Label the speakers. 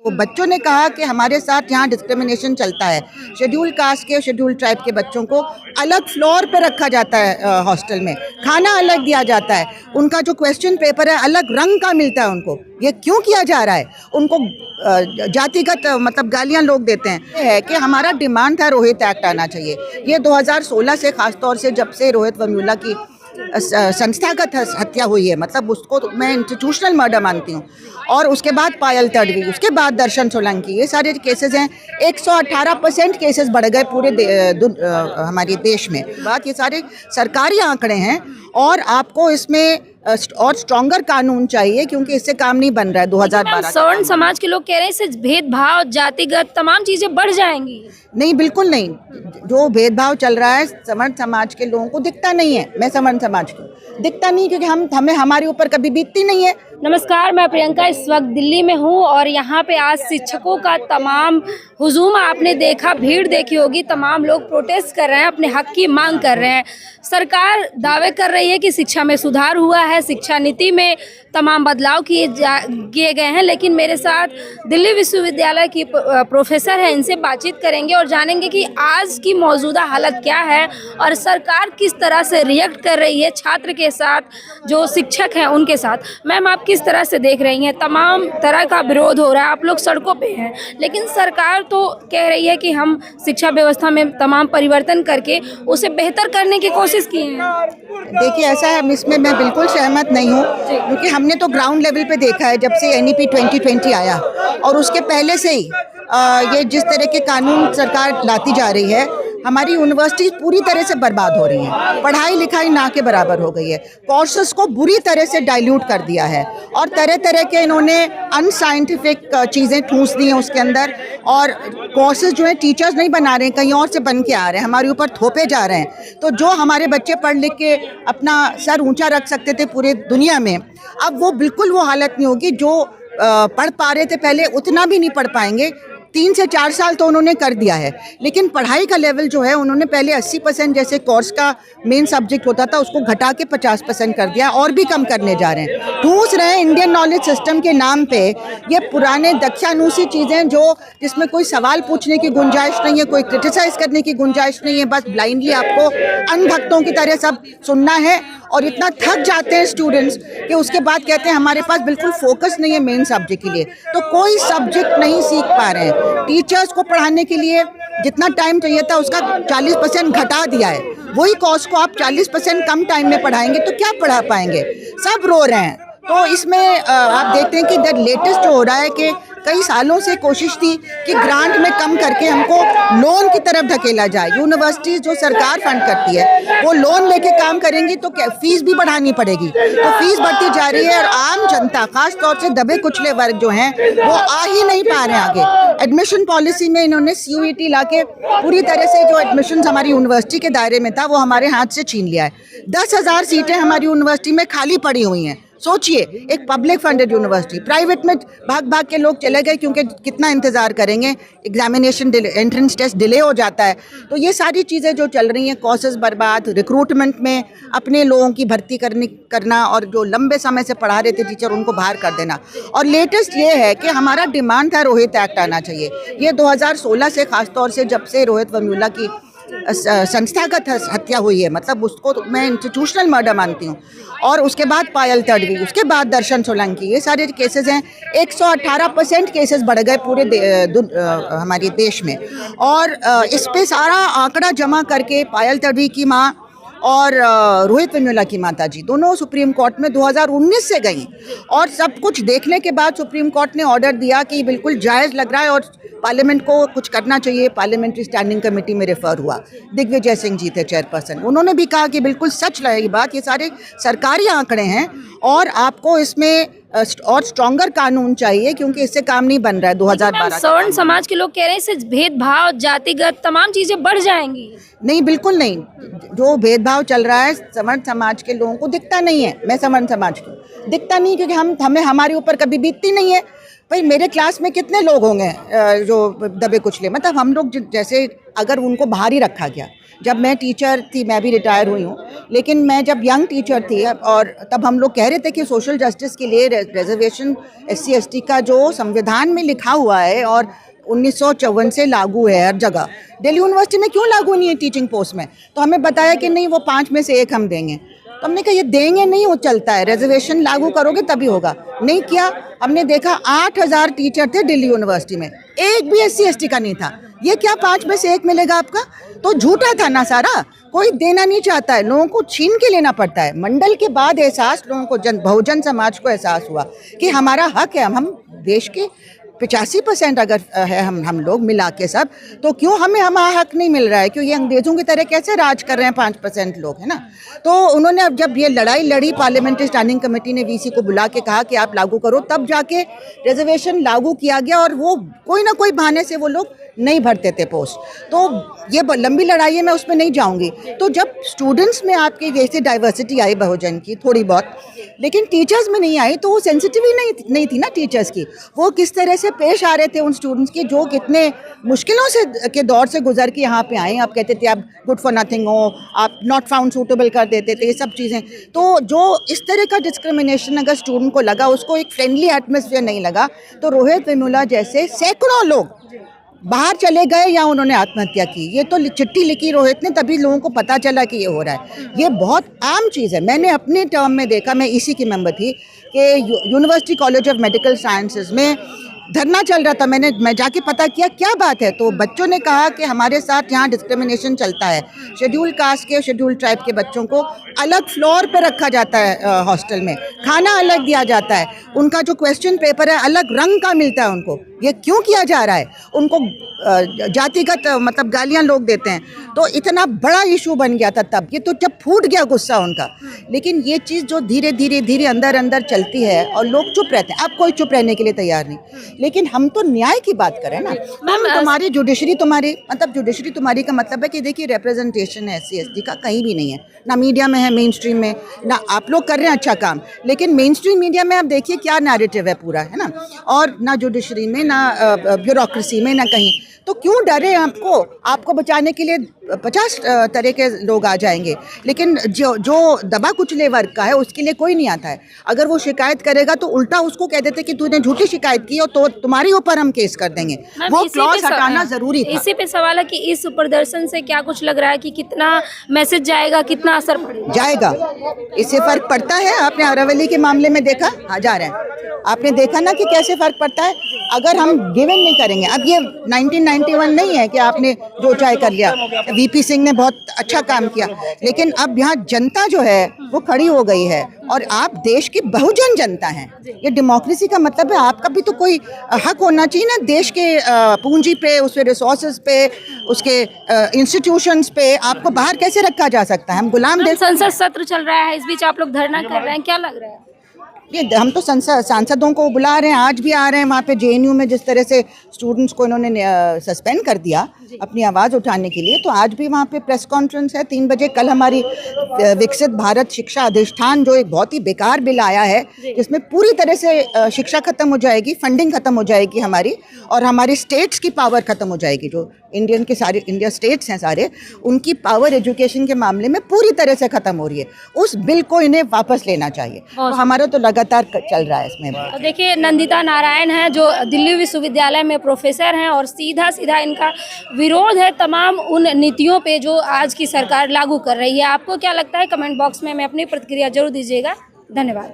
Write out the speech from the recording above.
Speaker 1: वो बच्चों ने कहा कि हमारे साथ यहाँ डिस्क्रिमिनेशन चलता है। शेड्यूल कास्ट के, शेड्यूल ट्राइब के बच्चों को अलग फ्लोर पे रखा जाता है हॉस्टल में, खाना अलग दिया जाता है, उनका जो क्वेश्चन पेपर है अलग रंग का मिलता है उनको। ये क्यों किया जा रहा है? उनको जातिगत मतलब गालियाँ लोग देते हैं। ये है कि हमारा डिमांड था रोहित एक्ट आना चाहिए। ये 2016 से, खासतौर से जब से रोहित वेमुला की संस्थागत हत्या हुई है, मतलब उसको तो मैं इंस्टीट्यूशनल मर्डर मानती हूँ, और उसके बाद पायल तडवी, उसके बाद दर्शन सोलंकी, ये सारे केसेस हैं। 118% केसेस बढ़ गए पूरे हमारे देश में। बात ये सारे सरकारी आंकड़े हैं और आपको इसमें और स्ट्रॉन्गर कानून चाहिए, क्योंकि इससे काम नहीं बन रहा है। 2012
Speaker 2: सवर्ण समाज के लोग कह रहे हैं इससे भेदभाव, जातिगत तमाम चीजें बढ़ जाएंगी।
Speaker 1: नहीं, बिल्कुल नहीं। जो भेदभाव चल रहा है सवर्ण समाज के लोगों को दिखता नहीं है। मैं सवर्ण समाज की दिखता नहीं, क्योंकि हमें हमारे ऊपर कभी बीतती नहीं है।
Speaker 2: नमस्कार, मैं प्रियंका इस वक्त दिल्ली में हूँ और यहाँ पे आज शिक्षकों का तमाम हुजूम आपने देखा, भीड़ देखी होगी। तमाम लोग प्रोटेस्ट कर रहे हैं, अपने हक की मांग कर रहे हैं। सरकार दावे कर रही है कि शिक्षा में सुधार हुआ है, शिक्षा नीति में तमाम बदलाव किए गए हैं, लेकिन मेरे साथ दिल्ली विश्वविद्यालय की प्रोफेसर हैं, इनसे बातचीत करेंगे और जानेंगे कि आज की मौजूदा हालत क्या है और सरकार किस तरह से रिएक्ट कर रही है छात्र के साथ, जो शिक्षक हैं उनके साथ। मैम, आप किस तरह से देख रही हैं? तमाम तरह का विरोध हो रहा है, आप लोग सड़कों पे हैं, लेकिन सरकार तो कह रही है कि हम शिक्षा व्यवस्था में तमाम परिवर्तन करके उसे बेहतर करने की कोशिश की है।
Speaker 1: देखिए, ऐसा है, इसमें मैं बिल्कुल सहमत नहीं हूँ, क्योंकि हमने तो ग्राउंड लेवल पे देखा है, जब से NEP 2020 आया और उसके पहले से ही ये जिस तरह के कानून सरकार लाती जा रही है, हमारी यूनिवर्सिटीज पूरी तरह से बर्बाद हो रही हैं। पढ़ाई लिखाई ना के बराबर हो गई है। कोर्सेज को बुरी तरह से डाइल्यूट कर दिया है और तरह तरह के इन्होंने अनसाइंटिफिक चीज़ें ठूंस दी हैं उसके अंदर, और कोर्सेज जो है टीचर्स नहीं बना रहे हैं, कहीं और से बन के आ रहे हैं, हमारे ऊपर थोपे जा रहे हैं। तो जो हमारे बच्चे पढ़ लिख के अपना सर ऊंचा रख सकते थे पूरे दुनिया में, अब वो बिल्कुल वो हालत नहीं होगी। जो पढ़ पा रहे थे पहले, उतना भी नहीं पढ़ पाएंगे। 3 से 4 साल तो उन्होंने कर दिया है, लेकिन पढ़ाई का लेवल जो है उन्होंने पहले 80% जैसे कोर्स का मेन सब्जेक्ट होता था उसको घटा के 50% कर दिया, और भी कम करने जा रहे हैं। ठूस रहे हैं इंडियन नॉलेज सिस्टम के नाम पे ये पुराने दक्षानुसी चीज़ें, जो जिसमें कोई सवाल पूछने की गुंजाइश नहीं है, कोई क्रिटिसाइज करने की गुंजाइश नहीं है। बस ब्लाइंडली आपको अनभक्तों की तरह सब सुनना है, और इतना थक जाते हैं स्टूडेंट्स कि उसके बाद कहते हैं हमारे पास बिल्कुल फोकस नहीं है मेन सब्जेक्ट के लिए। तो कोई सब्जेक्ट नहीं सीख पा रहे हैं। टीचर्स को पढ़ाने के लिए जितना टाइम चाहिए था उसका 40% घटा दिया है। वही कोर्स को आप 40% कम टाइम में पढ़ाएंगे तो क्या पढ़ा पाएंगे? सब रो रहे हैं। तो इसमें आप देखते हैं कि द लेटेस्ट जो हो रहा है कि कई सालों से कोशिश थी कि ग्रांट में कम करके हमको लोन की तरफ धकेला जाए। यूनिवर्सिटीज जो सरकार फंड करती है वो लोन लेके काम करेंगी तो फीस भी बढ़ानी पड़ेगी, तो फीस बढ़ती जा रही है और आम जनता, खास तौर से दबे कुचले वर्ग जो हैं वो आ ही नहीं पा रहे हैं आगे। एडमिशन पॉलिसी में इन्होंने CUET लाके पूरी तरह से जो एडमिशन हमारी यूनिवर्सिटी के दायरे में था वो हमारे हाथ से छीन लिया है। 10,000 सीटें हमारी यूनिवर्सिटी में खाली पड़ी हुई हैं। सोचिए, एक पब्लिक फंडेड यूनिवर्सिटी, प्राइवेट में भाग भाग के लोग चले गए, क्योंकि कितना इंतज़ार करेंगे, एग्जामिनेशन एंट्रेंस टेस्ट डिले हो जाता है। तो ये सारी चीज़ें जो चल रही हैं, कोर्सेज बर्बाद, रिक्रूटमेंट में अपने लोगों की भर्ती करना, और जो लंबे समय से पढ़ा रहे थे टीचर उनको बाहर कर देना। और लेटेस्ट ये है कि हमारा डिमांड था रोहित एक्ट आना चाहिए। ये 2016 से, खासतौर से जब से रोहित वेमुला की संस्थागत हत्या हुई है, मतलब उसको तो मैं इंस्टीट्यूशनल मर्डर मानती हूँ, और उसके बाद पायल तडवी, उसके बाद दर्शन सोलंकी, ये सारे केसेस हैं। 118% केसेस बढ़ गए पूरे हमारे देश में। और इस पे सारा आंकड़ा जमा करके पायल तडवी की माँ और रोहित वेमुला की माता जी दोनों सुप्रीम कोर्ट में 2019 से गई, और सब कुछ देखने के बाद सुप्रीम कोर्ट ने ऑर्डर दिया कि बिल्कुल जायज़ लग रहा है और पार्लियामेंट को कुछ करना चाहिए। पार्लियामेंट्री स्टैंडिंग कमेटी में रेफर हुआ, दिग्विजय सिंह जी थे चेयरपर्सन, उन्होंने भी कहा कि बिल्कुल सच रहेगी बात। ये सारे सरकारी आंकड़े हैं और आपको इसमें और स्ट्रॉन्गर कानून चाहिए, क्योंकि इससे काम नहीं बन रहा है। 2012
Speaker 2: सवर्ण समाज के लोग कह रहे हैं इससे भेदभाव, जातिगत तमाम चीजें बढ़ जाएंगी।
Speaker 1: नहीं, बिल्कुल नहीं। जो भेदभाव चल रहा है सवर्ण समाज के लोगों को दिखता नहीं है। मैं सवर्ण समाज की दिखता नहीं, क्योंकि हमें हमारे ऊपर कभी बीतती नहीं है। भाई, मेरे क्लास में कितने लोग होंगे जो दबे कुचले, मतलब हम लोग जैसे अगर उनको बाहर ही रखा गया, जब मैं टीचर थी, मैं भी रिटायर हुई हूँ, लेकिन मैं जब यंग टीचर थी और तब हम लोग कह रहे थे कि सोशल जस्टिस के लिए रिजर्वेशन SC ST का जो संविधान में लिखा हुआ है और 1954 से लागू है हर जगह, दिल्ली यूनिवर्सिटी में क्यों लागू नहीं है टीचिंग पोस्ट में? तो हमें बताया कि नहीं, वो 5 में से 1 हम देंगे। तो हमने कहा ये देंगे नहीं, वो चलता है, रिजर्वेशन लागू करोगे तभी होगा। नहीं किया। हमने देखा 8000 टीचर थे दिल्ली यूनिवर्सिटी में, एक भी SC ST का नहीं था। ये क्या 5 में से 1 मिलेगा आपका? तो झूठा था ना सारा, कोई देना नहीं चाहता है, लोगों को छीन के लेना पड़ता है। मंडल के बाद एहसास लोगों को, बहुजन समाज को एहसास हुआ कि हमारा हक है। हम देश के 85% अगर है हम लोग मिला के सब, तो क्यों हमें हमारा हक नहीं मिल रहा है? क्यों ये अंग्रेजों की तरह कैसे राज कर रहे हैं 5% लोग, है ना? तो उन्होंने अब जब ये लड़ाई लड़ी, पार्लियामेंट्री स्टैंडिंग कमेटी ने VC को बुला के कहा कि आप लागू करो, तब जाके रिजर्वेशन लागू किया गया। और वो कोई ना कोई बहाने से वो लोग नहीं भरते थे पोस्ट। तो ये लंबी लड़ाई है, मैं उसमें नहीं जाऊंगी। तो जब स्टूडेंट्स में आपकी जैसे डाइवर्सिटी आई बहुजन की थोड़ी बहुत, लेकिन टीचर्स में नहीं आई, तो वो सेंसिटिविटी नहीं थी ना टीचर्स की। वो किस तरह से पेश आ रहे थे उन स्टूडेंट्स की जो कितने मुश्किलों से के दौर से गुजर के यहाँ पे आए। आप कहते थे आप गुड फॉर नथिंग हो, आप नॉट फाउंड सूटेबल कर देते थे, ये सब चीज़ें। तो जो इस तरह का डिस्क्रिमिनेशन अगर स्टूडेंट को लगा, उसको एक फ्रेंडली एटमॉस्फेयर नहीं लगा, तो रोहित वेमुला जैसे सैकड़ों लोग बाहर चले गए या उन्होंने आत्महत्या की। ये तो चिट्ठी लिखी रोहित ने, तभी लोगों को पता चला कि ये हो रहा है। ये बहुत आम चीज़ है। मैंने अपने टर्म में देखा, मैं इसी की मेंबर थी, कि university college of medical sciences में धरना चल रहा था। मैं जाके पता किया क्या बात है, तो बच्चों ने कहा कि हमारे साथ यहाँ डिस्क्रिमिनेशन चलता है। शेड्यूल कास्ट के, शेड्यूल ट्राइब के बच्चों को अलग फ्लोर पे रखा जाता है, हॉस्टल में खाना अलग दिया जाता है, उनका जो क्वेश्चन पेपर है अलग रंग का मिलता है उनको। ये क्यों किया जा रहा है? उनको जातिगत मतलब गालियाँ लोग देते हैं। तो इतना बड़ा इशू बन गया था तब। ये तो जब फूट गया गुस्सा उनका। लेकिन ये चीज़ जो धीरे धीरे अंदर अंदर चलती है और लोग चुप रहते हैं। अब कोई चुप रहने के लिए तैयार नहीं। लेकिन हम तो न्याय की बात करें ना। तुम्हारी जुडिशरी तुम्हारी का मतलब है कि देखिए रिप्रेजेंटेशन है SC ST का कहीं भी नहीं है, ना मीडिया में है, मेन स्ट्रीम में ना। आप लोग कर रहे हैं अच्छा काम, लेकिन मेन स्ट्रीम मीडिया में आप देखिए क्या नैरेटिव है पूरा, है ना? और ना जुडिशरी में, ना ब्यूरोक्रेसी में, ना कहीं। तो क्यों डरे? आपको बचाने के लिए 50 तरह के लोग आ जाएंगे, लेकिन जो दबा कुचले वर्ग का है उसके लिए कोई नहीं आता है। अगर वो शिकायत करेगा तो उल्टा उसको कह देते कि तूने झूठी शिकायत की और तो तुम्हारी ऊपर हम केस कर देंगे। वो क्लॉज हटाना जरूरी था।
Speaker 2: इसी पे सवाल है कि इस प्रदर्शन से क्या कुछ लग रहा है कि कितना मैसेज जाएगा, कितना असर
Speaker 1: जाएगा? इससे फर्क पड़ता है। आपने अरावली के मामले में देखा, जा रहे हैं, आपने देखा ना कि कैसे फर्क पड़ता है अगर हम गिवन नहीं करेंगे। अब ये 1991 नहीं है कि आपने जो चाहे कर लिया। VP सिंह ने बहुत अच्छा काम किया, लेकिन अब यहाँ जनता जो है वो खड़ी हो गई है और आप देश की बहुजन जनता हैं। ये डेमोक्रेसी का मतलब है आपका भी तो कोई हक होना चाहिए ना देश के पूंजी पे, उसके रिसोर्सेज पे, उसके इंस्टीट्यूशंस पे। आपको बाहर कैसे रखा जा सकता है? हम गुलाम देश।
Speaker 2: संसद सत्र चल रहा है, इस बीच आप लोग धरना कर रहे हैं, क्या लग रहा है?
Speaker 1: ये हम तो सांसदों को बुला रहे हैं, आज भी आ रहे हैं। वहाँ पे JNU में जिस तरह से स्टूडेंट्स को इन्होंने सस्पेंड कर दिया अपनी आवाज़ उठाने के लिए, तो आज भी वहाँ पे प्रेस कॉन्फ्रेंस है 3 बजे। कल हमारी विकसित भारत शिक्षा अधिष्ठान जो एक बहुत ही बेकार बिल आया है, जिसमें पूरी तरह से शिक्षा खत्म हो जाएगी, फंडिंग खत्म हो जाएगी हमारी, और हमारी स्टेट्स की पावर खत्म हो जाएगी। जो इंडिया स्टेट्स हैं सारे, उनकी पावर एजुकेशन के मामले में पूरी तरह से खत्म हो रही है। उस बिल को इन्हें वापस लेना चाहिए। तो हमारा तो लगातार चल रहा है इसमें।
Speaker 2: देखिए नंदिता नारायण है जो दिल्ली विश्वविद्यालय में प्रोफेसर हैं, और सीधा इनका विरोध है तमाम उन नीतियों पे जो आज की सरकार लागू कर रही है। आपको क्या लगता है? कमेंट बॉक्स में हमें अपनी प्रतिक्रिया जरूर दीजिएगा। धन्यवाद।